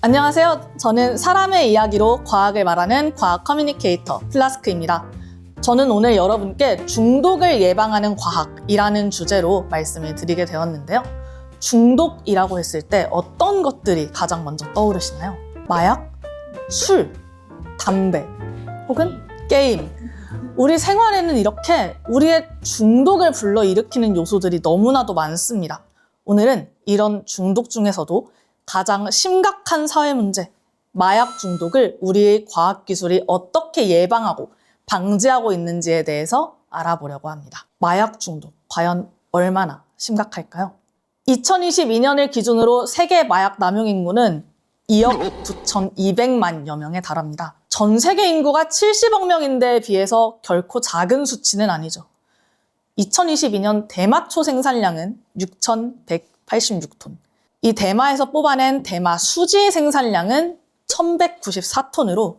안녕하세요. 저는 사람의 이야기로 과학을 말하는 과학 커뮤니케이터 플라스크입니다. 저는 오늘 여러분께 중독을 예방하는 과학이라는 주제로 말씀을 드리게 되었는데요. 중독이라고 했을 때 어떤 것들이 가장 먼저 떠오르시나요? 마약, 술, 담배, 혹은 게임. 우리 생활에는 이렇게 우리의 중독을 불러일으키는 요소들이 너무나도 많습니다. 오늘은 이런 중독 중에서도 가장 심각한 사회 문제, 마약 중독을 우리의 과학기술이 어떻게 예방하고 방지하고 있는지에 대해서 알아보려고 합니다. 마약 중독, 과연 얼마나 심각할까요? 2022년을 기준으로 세계 마약 남용 인구는 2억 9,200만여 명에 달합니다. 전 세계 인구가 70억 명인데에 비해서 결코 작은 수치는 아니죠. 2022년 대마초 생산량은 6,186톤. 이 대마에서 뽑아낸 대마 수지 생산량은 1,194톤으로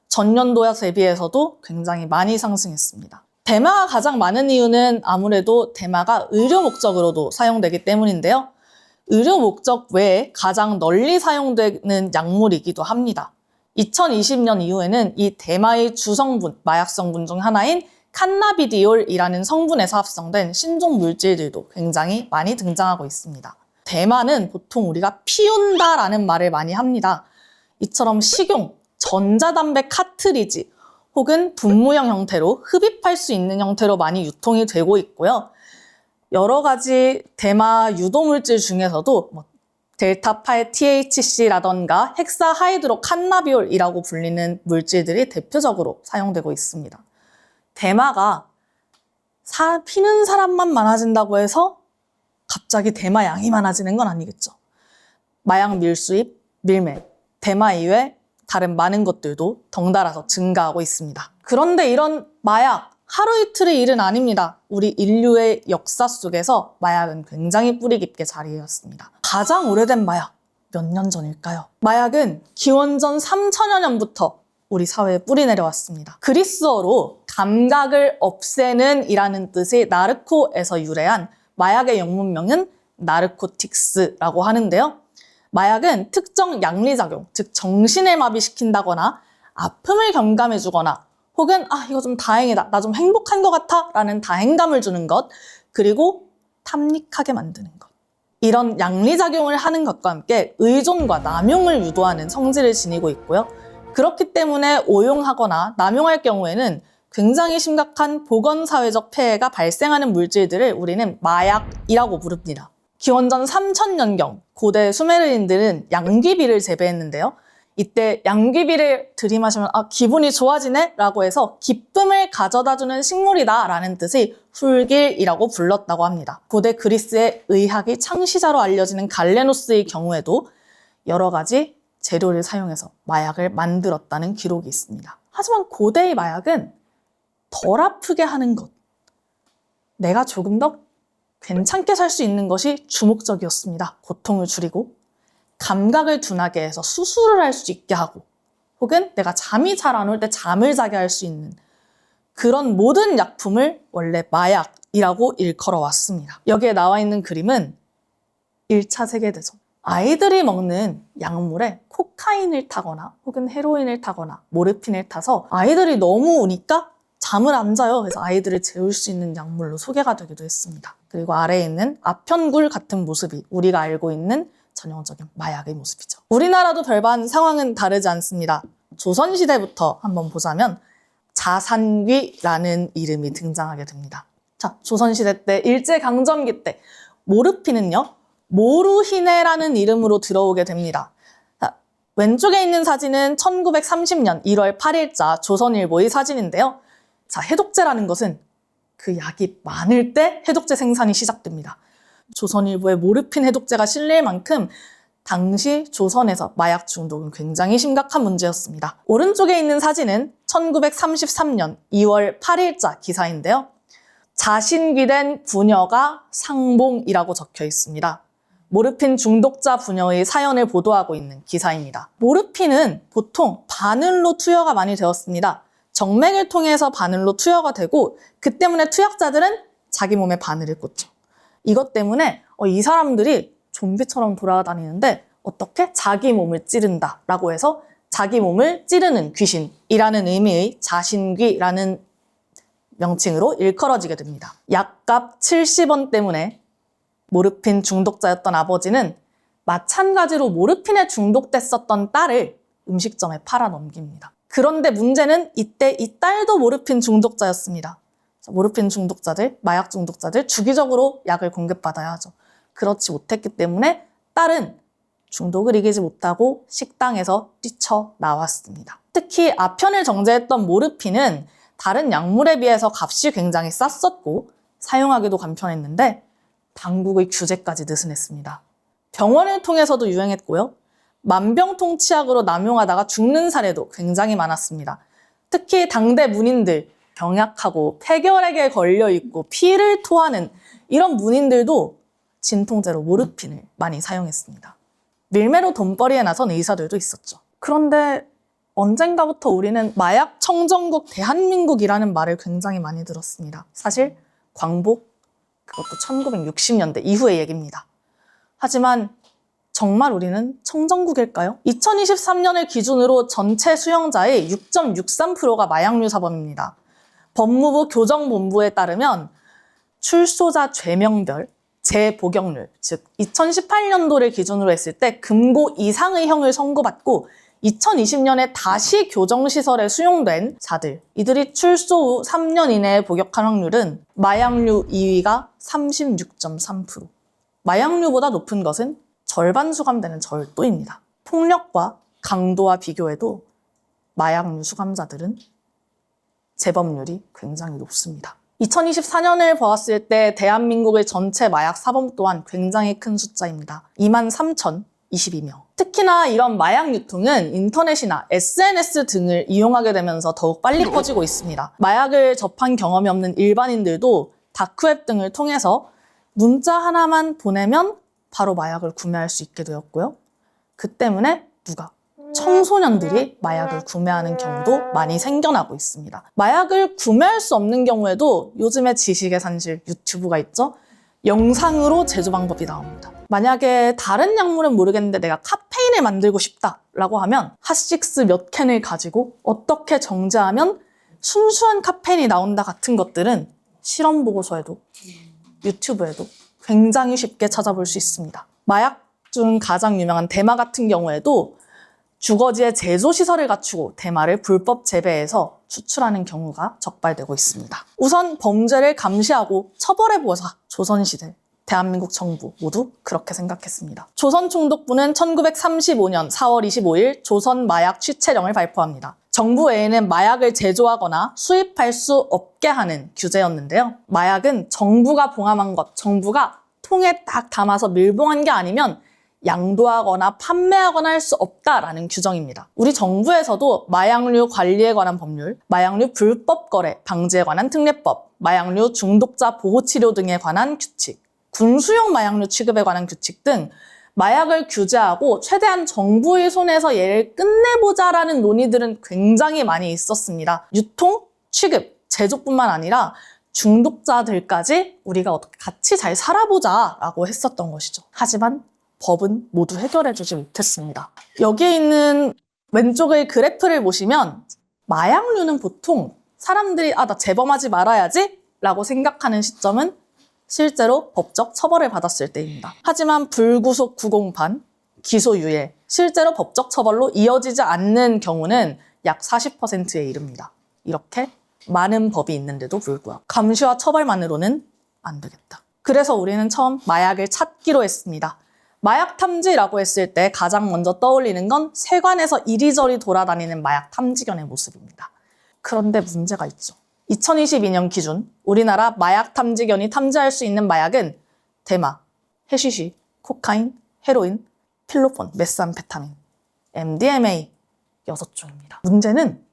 전년도에 대비해서도 굉장히 많이 상승했습니다. 대마가 가장 많은 이유는 아무래도 대마가 의료 목적으로도 사용되기 때문인데요. 의료 목적 외에 가장 널리 사용되는 약물이기도 합니다. 2020년 이후에는 이 대마의 주성분, 마약 성분 중 하나인 칸나비디올이라는 성분에서 합성된 신종 물질들도 굉장히 많이 등장하고 있습니다. 대마는 보통 우리가 피운다라는 말을 많이 합니다. 이처럼 식용, 전자담배 카트리지 혹은 분무형 형태로 흡입할 수 있는 형태로 많이 유통이 되고 있고요. 여러 가지 대마 유도물질 중에서도 델타8 THC라던가 헥사하이드로 칸나비올이라고 불리는 물질들이 대표적으로 사용되고 있습니다. 대마가 피는 사람만 많아진다고 해서 갑자기 대마 양이 많아지는 건 아니겠죠. 마약 밀수입, 밀매, 대마 이외 다른 많은 것들도 덩달아서 증가하고 있습니다. 그런데 이런 마약, 하루 이틀의 일은 아닙니다. 우리 인류의 역사 속에서 마약은 굉장히 뿌리 깊게 자리했습니다. 가장 오래된 마약, 몇 년 전일까요? 마약은 기원전 3000여 년부터 우리 사회에 뿌리 내려왔습니다. 그리스어로 감각을 없애는 이라는 뜻의 나르코에서 유래한 마약의 영문명은 나르코틱스라고 하는데요. 마약은 특정 양리작용, 즉 정신을 마비시킨다거나 아픔을 경감해주거나 혹은 이거 좀 다행이다, 나 좀 행복한 것 같아 라는 다행감을 주는 것, 그리고 탐닉하게 만드는 것. 이런 양리작용을 하는 것과 함께 의존과 남용을 유도하는 성질을 지니고 있고요. 그렇기 때문에 오용하거나 남용할 경우에는 굉장히 심각한 보건사회적 폐해가 발생하는 물질들을 우리는 마약이라고 부릅니다. 기원전 3000년경 고대 수메르인들은 양귀비를 재배했는데요. 이때 양귀비를 들이마시면 기분이 좋아지네? 라고 해서 기쁨을 가져다주는 식물이다 라는 뜻의 훌길이라고 불렀다고 합니다. 고대 그리스의 의학의 창시자로 알려지는 갈레노스의 경우에도 여러 가지 재료를 사용해서 마약을 만들었다는 기록이 있습니다. 하지만 고대의 마약은 덜 아프게 하는 것, 내가 조금 더 괜찮게 살 수 있는 것이 주목적이었습니다. 고통을 줄이고 감각을 둔하게 해서 수술을 할 수 있게 하고 혹은 내가 잠이 잘 안 올 때 잠을 자게 할 수 있는 그런 모든 약품을 원래 마약이라고 일컬어 왔습니다. 여기에 나와 있는 그림은 1차 세계대전. 아이들이 먹는 약물에 코카인을 타거나 혹은 헤로인을 타거나 모르핀을 타서 아이들이 너무 우니까 잠을 안 자요. 그래서 아이들을 재울 수 있는 약물로 소개가 되기도 했습니다. 그리고 아래에 있는 아편굴 같은 모습이 우리가 알고 있는 전형적인 마약의 모습이죠. 우리나라도 별반 상황은 다르지 않습니다. 조선시대부터 한번 보자면 자산귀라는 이름이 등장하게 됩니다. 자, 조선시대 때 일제강점기 때 모르핀은요, 모루히네라는 이름으로 들어오게 됩니다. 자, 왼쪽에 있는 사진은 1930년 1월 8일자 조선일보의 사진인데요. 자, 해독제라는 것은 그 약이 많을 때 해독제 생산이 시작됩니다. 조선일보의 모르핀 해독제가 실릴 만큼 당시 조선에서 마약 중독은 굉장히 심각한 문제였습니다. 오른쪽에 있는 사진은 1933년 2월 8일자 기사인데요. 자신귀된 부녀가 상봉이라고 적혀 있습니다. 모르핀 중독자 부녀의 사연을 보도하고 있는 기사입니다. 모르핀은 보통 바늘로 투여가 많이 되었습니다. 정맥을 통해서 바늘로 투여가 되고 그 때문에 투약자들은 자기 몸에 바늘을 꽂죠. 이것 때문에 이 사람들이 좀비처럼 돌아다니는데 어떻게? 자기 몸을 찌른다 라고 해서 자기 몸을 찌르는 귀신이라는 의미의 자신귀라는 명칭으로 일컬어지게 됩니다. 약값 70원 때문에 모르핀 중독자였던 아버지는 마찬가지로 모르핀에 중독됐었던 딸을 음식점에 팔아 넘깁니다. 그런데 문제는 이때 이 딸도 모르핀 중독자였습니다. 모르핀 중독자들, 마약 중독자들 주기적으로 약을 공급받아야 하죠. 그렇지 못했기 때문에 딸은 중독을 이기지 못하고 식당에서 뛰쳐나왔습니다. 특히 아편을 정제했던 모르핀은 다른 약물에 비해서 값이 굉장히 쌌었고 사용하기도 간편했는데 당국의 규제까지 느슨했습니다. 병원을 통해서도 유행했고요. 만병통치약으로 남용하다가 죽는 사례도 굉장히 많았습니다. 특히 당대 문인들, 병약하고 폐결핵에 걸려있고 피를 토하는 이런 문인들도 진통제로 모르핀을 많이 사용했습니다. 밀매로 돈벌이에 나선 의사들도 있었죠. 그런데 언젠가부터 우리는 마약 청정국 대한민국이라는 말을 굉장히 많이 들었습니다. 사실 광복, 그것도 1960년대 이후의 얘기입니다. 하지만 정말 우리는 청정국일까요? 2023년을 기준으로 전체 수용자의 6.63%가 마약류 사범입니다. 법무부 교정본부에 따르면 출소자 죄명별 재복역률, 즉 2018년도를 기준으로 했을 때 금고 이상의 형을 선고받고 2020년에 다시 교정시설에 수용된 자들, 이들이 출소 후 3년 이내에 복역한 확률은 마약류 2위가 36.3%. 마약류보다 높은 것은 절반 수감되는 절도입니다. 폭력과 강도와 비교해도 마약류 수감자들은 재범률이 굉장히 높습니다. 2024년을 보았을 때 대한민국의 전체 마약 사범 또한 굉장히 큰 숫자입니다. 23,022명. 특히나 이런 마약 유통은 인터넷이나 SNS 등을 이용하게 되면서 더욱 빨리 퍼지고 있습니다. 마약을 접한 경험이 없는 일반인들도 다크웹 등을 통해서 문자 하나만 보내면 바로 마약을 구매할 수 있게 되었고요. 그 때문에 누가? 청소년들이 마약을 구매하는 경우도 많이 생겨나고 있습니다. 마약을 구매할 수 없는 경우에도 요즘에 지식의 산실 유튜브가 있죠? 영상으로 제조 방법이 나옵니다. 만약에 다른 약물은 모르겠는데 내가 카페인을 만들고 싶다라고 하면 핫식스 몇 캔을 가지고 어떻게 정제하면 순수한 카페인이 나온다 같은 것들은 실험 보고서에도 유튜브에도 굉장히 쉽게 찾아볼 수 있습니다. 마약 중 가장 유명한 대마 같은 경우에도 주거지에 제조시설을 갖추고 대마를 불법 재배해서 추출하는 경우가 적발되고 있습니다. 우선 범죄를 감시하고 처벌해보자. 조선시대, 대한민국 정부 모두 그렇게 생각했습니다. 조선총독부는 1935년 4월 25일 조선마약 취체령을 발표합니다. 정부 외에는 마약을 제조하거나 수입할 수 없게 하는 규제였는데요. 마약은 정부가 봉함한 것, 정부가 통에 딱 담아서 밀봉한 게 아니면 양도하거나 판매하거나 할 수 없다라는 규정입니다. 우리 정부에서도 마약류 관리에 관한 법률, 마약류 불법 거래 방지에 관한 특례법, 마약류 중독자 보호치료 등에 관한 규칙, 군수용 마약류 취급에 관한 규칙 등 마약을 규제하고 최대한 정부의 손에서 얘를 끝내보자라는 논의들은 굉장히 많이 있었습니다. 유통, 취급, 제조뿐만 아니라 중독자들까지 우리가 어떻게 같이 잘 살아보자라고 했었던 것이죠. 하지만 법은 모두 해결해주지 못했습니다. 여기에 있는 왼쪽의 그래프를 보시면 마약류는 보통 사람들이 나 재범하지 말아야지 라고 생각하는 시점은 실제로 법적 처벌을 받았을 때입니다. 하지만 불구속 구공판, 기소유예, 실제로 법적 처벌로 이어지지 않는 경우는 약 40%에 이릅니다. 이렇게 많은 법이 있는데도 불구하고 감시와 처벌만으로는 안 되겠다. 그래서 우리는 처음 마약을 찾기로 했습니다. 마약 탐지라고 했을 때 가장 먼저 떠올리는 건 세관에서 이리저리 돌아다니는 마약 탐지견의 모습입니다. 그런데 문제가 있죠. 2022년 기준 우리나라 마약 탐지견이 탐지할 수 있는 마약은 대마, 해시시, 코카인, 헤로인, 필로폰, 메스암페타민, MDMA 6종입니다. 문제는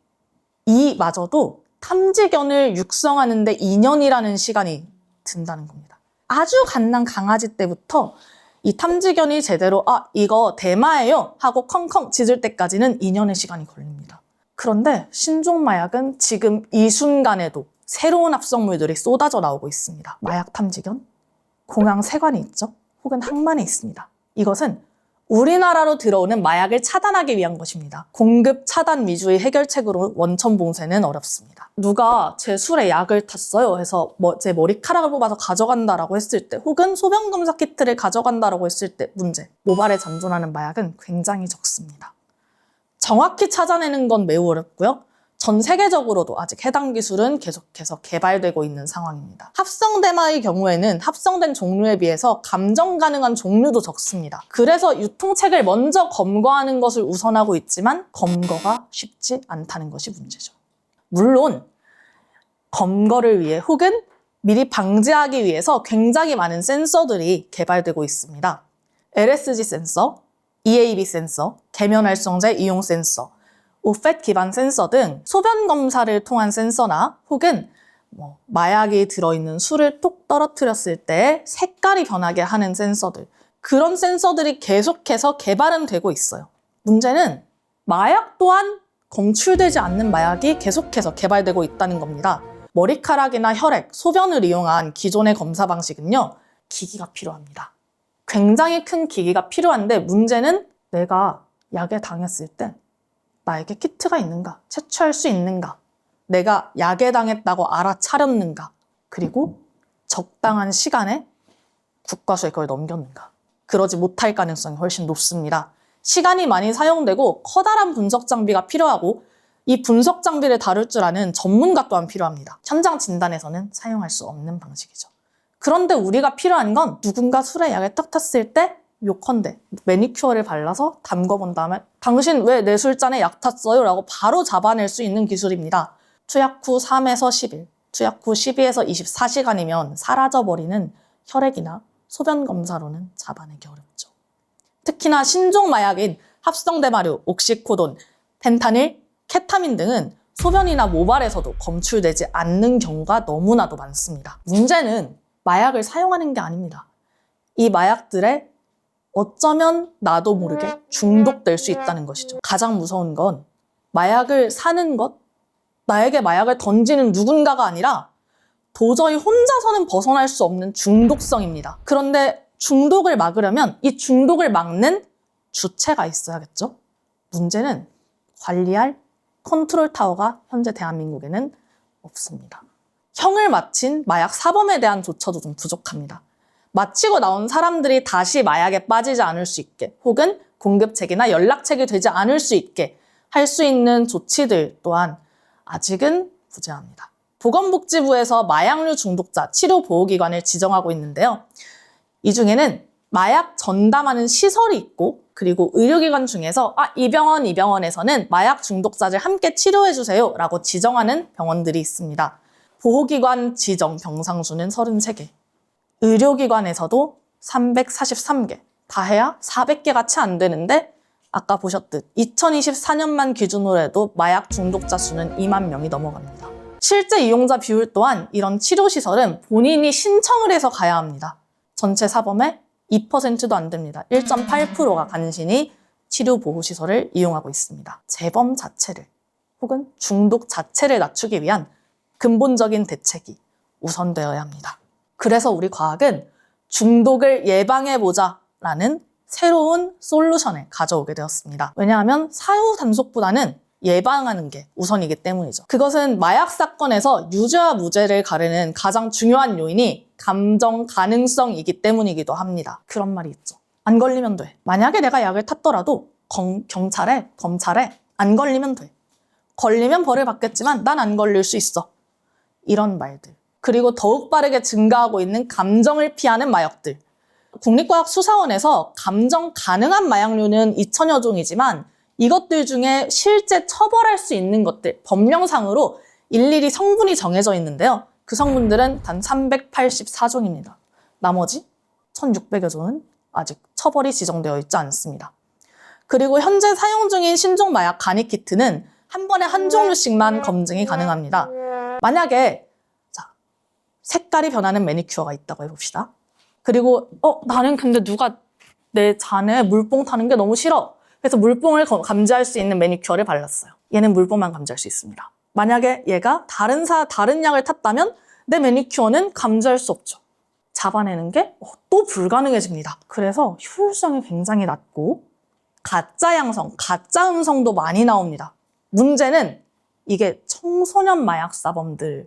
이마저도 탐지견을 육성하는 데 2년이라는 시간이 든다는 겁니다. 아주 갓난 강아지 때부터 이 탐지견이 제대로 이거 대마예요 하고 컹컹 짖을 때까지는 2년의 시간이 걸립니다. 그런데 신종마약은 지금 이 순간에도 새로운 합성물들이 쏟아져 나오고 있습니다. 마약 탐지견, 공항 세관이 있죠. 혹은 항만에 있습니다. 이것은 우리나라로 들어오는 마약을 차단하기 위한 것입니다. 공급 차단 위주의 해결책으로 원천 봉쇄는 어렵습니다. 누가 제 술에 약을 탔어요 해서 제 머리카락을 뽑아서 가져간다라고 했을 때, 혹은 소변 검사 키트를 가져간다라고 했을 때 문제. 모발에 잔존하는 마약은 굉장히 적습니다. 정확히 찾아내는 건 매우 어렵고요. 전 세계적으로도 아직 해당 기술은 계속해서 개발되고 있는 상황입니다. 합성대마의 경우에는 합성된 종류에 비해서 감정 가능한 종류도 적습니다. 그래서 유통책을 먼저 검거하는 것을 우선하고 있지만 검거가 쉽지 않다는 것이 문제죠. 물론 검거를 위해 혹은 미리 방지하기 위해서 굉장히 많은 센서들이 개발되고 있습니다. LSG 센서, EAB 센서, 계면활성제 이용 센서, 오펫 기반 센서 등 소변 검사를 통한 센서나 혹은 마약이 들어있는 술을 톡 떨어뜨렸을 때 색깔이 변하게 하는 센서들, 그런 센서들이 계속해서 개발은 되고 있어요. 문제는 마약 또한 검출되지 않는 마약이 계속해서 개발되고 있다는 겁니다. 머리카락이나 혈액, 소변을 이용한 기존의 검사 방식은요, 기기가 필요합니다. 굉장히 큰 기기가 필요한데 문제는 내가 약에 당했을 때 나에게 키트가 있는가? 채취할 수 있는가? 내가 약에 당했다고 알아차렸는가? 그리고 적당한 시간에 국과수에 그걸 넘겼는가? 그러지 못할 가능성이 훨씬 높습니다. 시간이 많이 사용되고 커다란 분석 장비가 필요하고 이 분석 장비를 다룰 줄 아는 전문가 또한 필요합니다. 현장 진단에서는 사용할 수 없는 방식이죠. 그런데 우리가 필요한 건 누군가 술에 약을 딱 탔을 때 요컨대 매니큐어를 발라서 담궈본 다음에 당신 왜 내 술잔에 약 탔어요? 라고 바로 잡아낼 수 있는 기술입니다. 투약 후 3에서 10일, 투약 후 12에서 24시간이면 사라져버리는 혈액이나 소변 검사로는 잡아내기 어렵죠. 특히나 신종 마약인 합성대마류, 옥시코돈, 펜타닐, 케타민 등은 소변이나 모발에서도 검출되지 않는 경우가 너무나도 많습니다. 문제는 마약을 사용하는 게 아닙니다. 이 마약들의 어쩌면 나도 모르게 중독될 수 있다는 것이죠. 가장 무서운 건 마약을 사는 것, 나에게 마약을 던지는 누군가가 아니라 도저히 혼자서는 벗어날 수 없는 중독성입니다. 그런데 중독을 막으려면 이 중독을 막는 주체가 있어야겠죠? 문제는 관리할 컨트롤 타워가 현재 대한민국에는 없습니다. 형을 마친 마약 사범에 대한 조처도 좀 부족합니다. 마치고 나온 사람들이 다시 마약에 빠지지 않을 수 있게 혹은 공급책이나 연락책이 되지 않을 수 있게 할 수 있는 조치들 또한 아직은 부재합니다. 보건복지부에서 마약류 중독자 치료보호기관을 지정하고 있는데요. 이 중에는 마약 전담하는 시설이 있고 그리고 의료기관 중에서 이 병원에서는 마약 중독자들 함께 치료해주세요 라고 지정하는 병원들이 있습니다. 보호기관 지정 병상수는 33개. 의료기관에서도 343개, 다 해야 400개가 채 안 되는데 아까 보셨듯 2024년만 기준으로 해도 마약 중독자 수는 2만 명이 넘어갑니다. 실제 이용자 비율 또한 이런 치료시설은 본인이 신청을 해서 가야 합니다. 전체 사범의 2%도 안 됩니다. 1.8%가 간신히 치료보호시설을 이용하고 있습니다. 재범 자체를 혹은 중독 자체를 낮추기 위한 근본적인 대책이 우선되어야 합니다. 그래서 우리 과학은 중독을 예방해보자라는 새로운 솔루션을 가져오게 되었습니다. 왜냐하면 사후 단속보다는 예방하는 게 우선이기 때문이죠. 그것은 마약 사건에서 유죄와 무죄를 가르는 가장 중요한 요인이 감정 가능성이기 때문이기도 합니다. 그런 말이 있죠. 안 걸리면 돼. 만약에 내가 약을 탔더라도 검찰에 안 걸리면 돼. 걸리면 벌을 받겠지만 난 안 걸릴 수 있어. 이런 말들. 그리고 더욱 빠르게 증가하고 있는 감정을 피하는 마약들. 국립과학수사원에서 감정 가능한 마약류는 2천여 종이지만 이것들 중에 실제 처벌할 수 있는 것들, 법령상으로 일일이 성분이 정해져 있는데요. 그 성분들은 단 384종입니다. 나머지 1,600여 종은 아직 처벌이 지정되어 있지 않습니다. 그리고 현재 사용 중인 신종 마약 간이키트는 한 번에 한 종류씩만 검증이 가능합니다. 만약에 색깔이 변하는 매니큐어가 있다고 해봅시다. 그리고 나는 근데 누가 내 잔에 물뽕 타는 게 너무 싫어. 그래서 물뽕을 감지할 수 있는 매니큐어를 발랐어요. 얘는 물뽕만 감지할 수 있습니다. 만약에 얘가 다른 약을 탔다면 내 매니큐어는 감지할 수 없죠. 잡아내는 게 또 불가능해집니다. 그래서 효율성이 굉장히 낮고 가짜 양성, 가짜 음성도 많이 나옵니다. 문제는 이게 청소년 마약사범들에게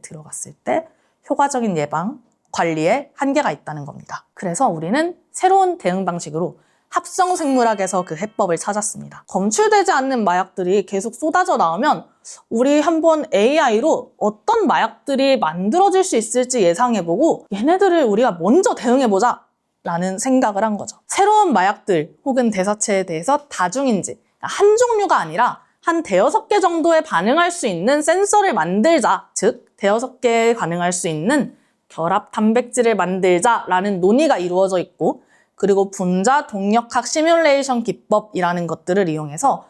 들어갔을 때 효과적인 예방, 관리에 한계가 있다는 겁니다. 그래서 우리는 새로운 대응 방식으로 합성생물학에서 그 해법을 찾았습니다. 검출되지 않는 마약들이 계속 쏟아져 나오면 우리 한번 AI로 어떤 마약들이 만들어질 수 있을지 예상해보고 얘네들을 우리가 먼저 대응해보자 라는 생각을 한 거죠. 새로운 마약들 혹은 대사체에 대해서 다중인지, 한 종류가 아니라 한 5개 정도에 반응할 수 있는 센서를 만들자, 즉 5개에 반응할 수 있는 결합 단백질을 만들자라는 논의가 이루어져 있고, 그리고 분자 동력학 시뮬레이션 기법이라는 것들을 이용해서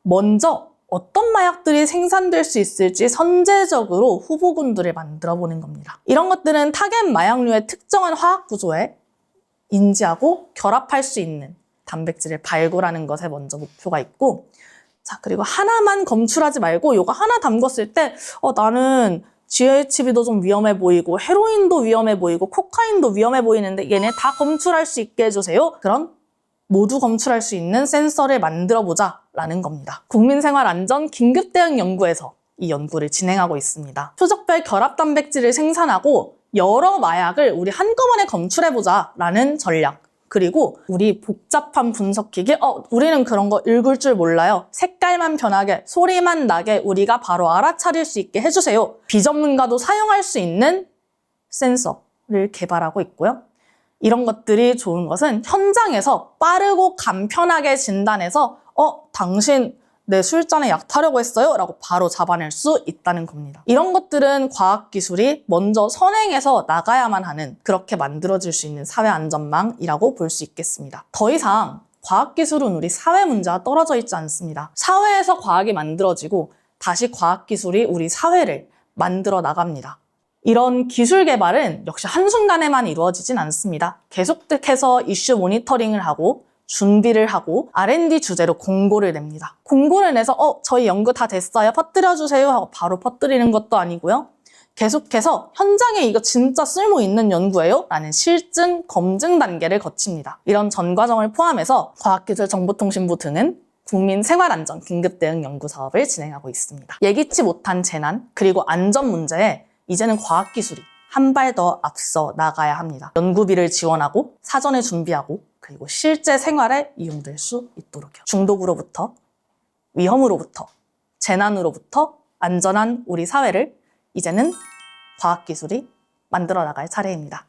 먼저 어떤 마약들이 생산될 수 있을지 선제적으로 후보군들을 만들어 보는 겁니다. 이런 것들은 타겟 마약류의 특정한 화학 구조에 인지하고 결합할 수 있는 단백질을 발굴하는 것에 먼저 목표가 있고, 자, 그리고 하나만 검출하지 말고 요거 하나 담궜을 때 나는 GHB도 좀 위험해 보이고 헤로인도 위험해 보이고 코카인도 위험해 보이는데 얘네 다 검출할 수 있게 해주세요. 그런 모두 검출할 수 있는 센서를 만들어보자 라는 겁니다. 국민생활안전 긴급대응연구에서 이 연구를 진행하고 있습니다. 표적별 결합단백질을 생산하고 여러 마약을 우리 한꺼번에 검출해보자 라는 전략, 그리고 우리 복잡한 분석기기, 우리는 그런 거 읽을 줄 몰라요. 색깔만 변하게, 소리만 나게 우리가 바로 알아차릴 수 있게 해주세요. 비전문가도 사용할 수 있는 센서를 개발하고 있고요. 이런 것들이 좋은 것은 현장에서 빠르고 간편하게 진단해서 당신 내 술잔에 약 타려고 했어요? 라고 바로 잡아낼 수 있다는 겁니다. 이런 것들은 과학기술이 먼저 선행해서 나가야만 하는, 그렇게 만들어질 수 있는 사회안전망이라고 볼 수 있겠습니다. 더 이상 과학기술은 우리 사회 문제와 떨어져 있지 않습니다. 사회에서 과학이 만들어지고 다시 과학기술이 우리 사회를 만들어 나갑니다. 이런 기술 개발은 역시 한순간에만 이루어지진 않습니다. 계속해서 이슈 모니터링을 하고 준비를 하고 R&D 주제로 공고를 냅니다. 공고를 내서 저희 연구 다 됐어요, 퍼뜨려주세요 하고 바로 퍼뜨리는 것도 아니고요. 계속해서 현장에 이거 진짜 쓸모 있는 연구예요? 라는 실증, 검증 단계를 거칩니다. 이런 전 과정을 포함해서 과학기술정보통신부 등은 국민생활안전 긴급대응 연구 사업을 진행하고 있습니다. 예기치 못한 재난, 그리고 안전 문제에 이제는 과학기술이 한 발 더 앞서 나가야 합니다. 연구비를 지원하고 사전에 준비하고 그리고 실제 생활에 이용될 수 있도록요. 중독으로부터, 위험으로부터, 재난으로부터 안전한 우리 사회를 이제는 과학기술이 만들어 나갈 차례입니다.